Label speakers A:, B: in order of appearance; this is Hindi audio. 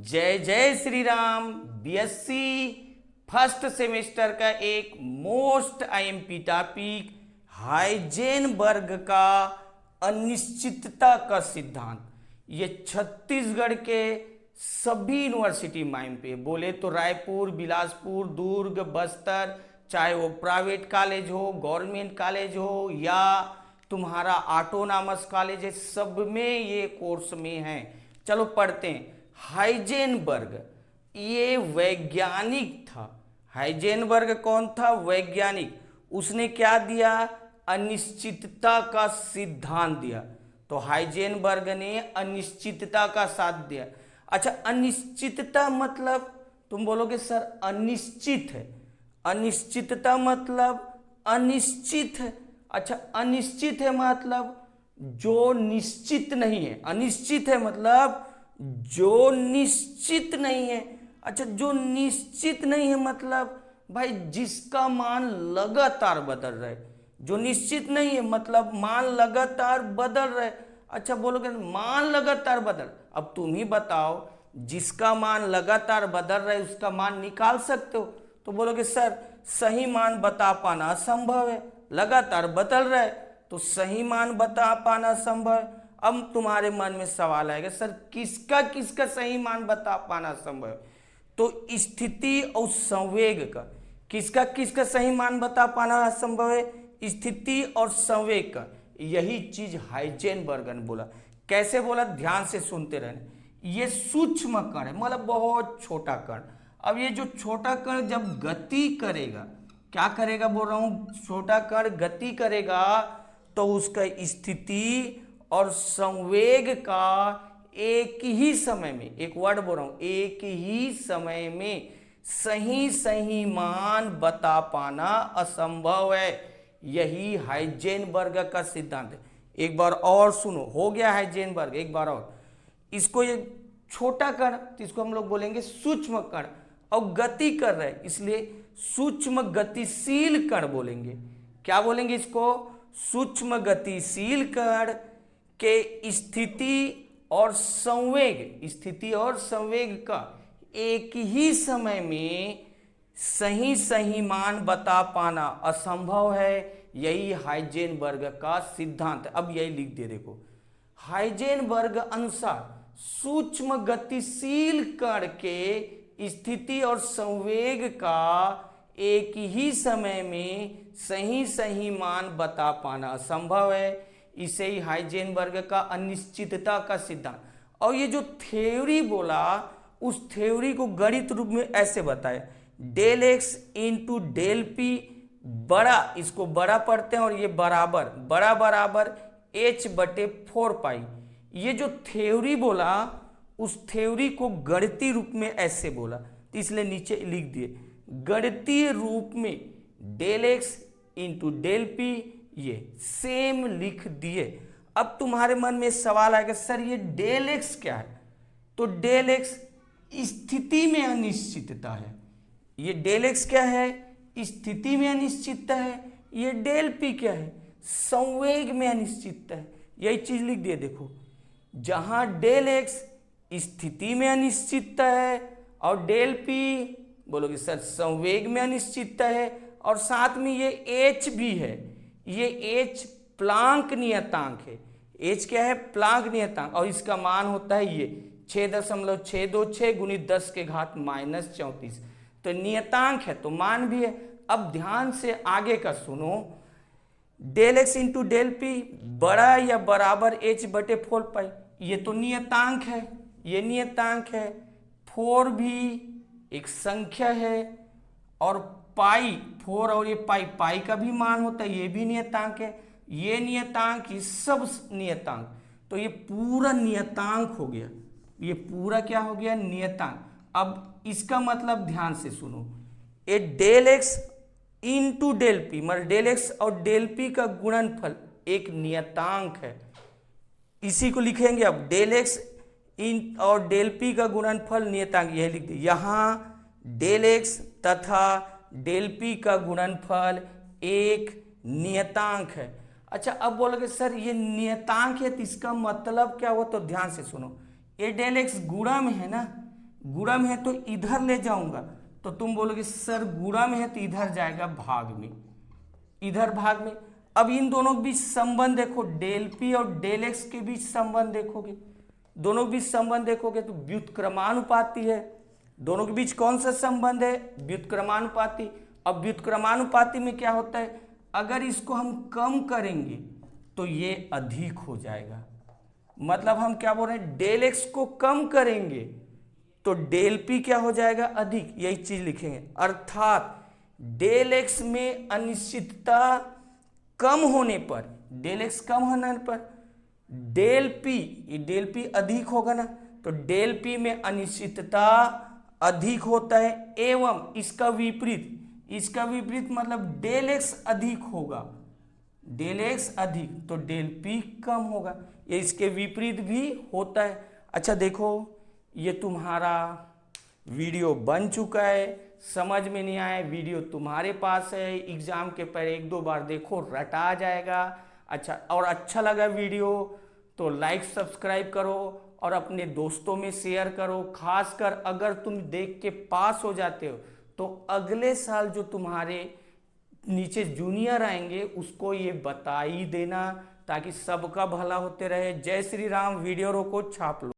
A: जय जय Shri Ram. BSc first semester का एक मोस्ट आईएमपी टॉपिक हाइजेनबर्ग का अनिश्चितता का सिद्धांत। ये छत्तीसगढ़ के सभी यूनिवर्सिटी माइम पे बोले तो रायपुर, बिलासपुर, दुर्ग, बस्तर, चाहे वो प्राइवेट कॉलेज हो, गवर्नमेंट कॉलेज हो या तुम्हारा ऑटोनॉमस कॉलेज है, सब में ये कोर्स में है। चलो पढ़ते हैं। हाइजेनबर्ग ये वैज्ञानिक था। हाइजेनबर्ग कौन था? वैज्ञानिक। उसने क्या दिया? अनिश्चितता का सिद्धांत दिया। तो हाइजेनबर्ग ने अनिश्चितता का साथ दिया। अच्छा, अनिश्चितता मतलब तुम बोलोगे सर अनिश्चित है। अनिश्चितता मतलब अनिश्चित है। अच्छा, अनिश्चित है मतलब जो निश्चित नहीं है। अनिश्चित है मतलब जो निश्चित नहीं है। अच्छा, जो निश्चित नहीं है मतलब भाई जिसका मान लगातार बदल रहा है। जो निश्चित नहीं है मतलब मान लगातार बदल रहा है। अच्छा, बोलोगे मान लगातार बदल, अब तुम ही बताओ जिसका मान लगातार बदल रहा है उसका मान निकाल सकते हो? तो बोलोगे सर सही मान बता पाना असंभव है, लगातार बदल रहा है तो सही मान बता पाना असंभव है। अब तुम्हारे मन में सवाल आएगा सर किसका किसका सही मान बता पाना असंभव है? तो स्थिति और संवेग का किसका किसका सही मान बता पाना असंभव है? स्थिति और संवेग का। यही चीज हाइजेनबर्ग ने बोला। कैसे बोला? ध्यान से सुनते रहना। ये सूक्ष्म कण है, मतलब बहुत छोटा कण। अब ये जो छोटा कण जब गति करेगा, क्या करेगा बोल रहा हूं, छोटा कण गति करेगा तो उसका स्थिति और संवेग का एक ही समय में, एक वर्ड बोल रहा हूं, एक ही समय में सही सही मान बता पाना असंभव है। यही हाइजेनबर्ग का सिद्धांत है। एक बार और सुनो, हो गया हाइजेनबर्ग, एक बार और। इसको ये छोटा कण, तो इसको हम लोग बोलेंगे सूक्ष्म कण, और गति कर रहे हैं इसलिए सूक्ष्म गतिशील कण बोलेंगे। क्या बोलेंगे इसको? सूक्ष्म गतिशील कण के स्थिति और संवेग, स्थिति और संवेग का एक ही समय में सही सही मान बता पाना असंभव है। यही हाइजेनबर्ग का सिद्धांत। अब यही लिख दे, देखो हाइजेनबर्ग अनुसार सूक्ष्म गतिशील कण के स्थिति और संवेग का एक ही समय में सही सही मान बता पाना असंभव है। इसे ही हाइजेनबर्ग का अनिश्चितता का सिद्धांत। और ये जो थ्योरी बोला, उस थ्योरी को गणित रूप में ऐसे बताया, del x into del p बड़ा, इसको बड़ा पढ़ते हैं, और ये बराबर बड़ा बराबर h बटे 4 पाई। ये जो थ्योरी बोला उस थ्योरी को गणितीय रूप में ऐसे बोला, तो इसलिए नीचे लिख दिए गणितीय रूप में del x into del p, ये सेम लिख दिए। अब तुम्हारे मन में सवाल आएगा सर ये डेल एक्स क्या है? तो डेल एक्स स्थिति में अनिश्चितता है। ये डेल एक्स क्या है? स्थिति में अनिश्चितता है। ये डेल पी क्या है? संवेग में अनिश्चितता है। यही चीज लिख दिए। देखो जहां डेल एक्स स्थिति में अनिश्चितता है और डेल पी बोलोगे सर संवेग में अनिश्चितता है, और साथ में ये एच भी है। ये एच प्लांक नियतांक है। एच क्या है? प्लांक नियतांक, और इसका मान होता है ये 6.626 गुणित 10 के घात -34। तो नियतांक है तो मान भी है। अब ध्यान से आगे का सुनो, del x into del p बड़ा या बराबर h बटे 4 पाई, ये तो नियतांक है, ये नियतांक है। 4 भी एक संख्या है, और पाई 4 और ये पाई, पाई का भी मान होता है, ये भी नियतांक है। ये नियतांक, ये सब नियतांक, तो ये पूरा नियतांक हो गया। ये पूरा क्या हो गया? नियतांक। अब इसका मतलब ध्यान से सुनो, ये del x into del p मतलब डेल एक्स और डेल पी का गुणनफल एक नियतांक है। इसी को लिखेंगे अब, डेल एक्स इन और डेल पी का गुणनफल नियतांक, यह लिख दिए। यहां डेल एक्स तथा डेल पी का गुणनफल एक नियतांक है। अच्छा, अब बोलोगे सर ये नियतांक है तो इसका मतलब क्या हुआ? तो ध्यान से सुनो, ये डेल एक्स गुणा में है ना, गुणम है तो इधर ले जाऊंगा, तो तुम बोलोगे सर गुणम है तो इधर जाएगा भाग में, इधर भाग में। अब इन दोनों के बीच संबंध देखो, डेल पी और डेल एक्स के बीच संबंध देखोगे, दोनों के बीच संबंध देखोगे तो व्युत्क्रमानुपाती है। दोनों के बीच कौन सा संबंध है? व्युत्क्रमानुपाती। अब व्युत्क्रमानुपाती में क्या होता है, अगर इसको हम कम करेंगे तो ये अधिक हो जाएगा। मतलब हम क्या बोल रहे हैं, डेल एक्स को कम करेंगे तो डेल पी क्या हो जाएगा? अधिक। यही चीज लिखेंगे, अर्थात डेल एक्स में अनिश्चितता कम होने पर, डेल एक्स कम होने पर डेल पी अधिक होगा ना, तो डेल पी में अनिश्चितता अधिक होता है। एवं इसका विपरीत मतलब डेल एक्स अधिक होगा, डेल एक्स अधिक तो डेल पी कम होगा। ये इसके विपरीत भी होता है। अच्छा देखो, ये तुम्हारा वीडियो बन चुका है, समझ में नहीं आया वीडियो तुम्हारे पास है, एग्जाम के पहले 1-2 बार देखो, रटा जाएगा। अच्छा, और अच्छा लगा वीडियो तो लाइक सब्सक्राइब करो और अपने दोस्तों में शेयर करो। खासकर अगर तुम देख के पास हो जाते हो तो अगले साल जो तुम्हारे नीचे जूनियर आएंगे उसको ये बता ही देना, ताकि सबका भला होते रहे। जय श्री राम। वीडियो रोको, छाप लो।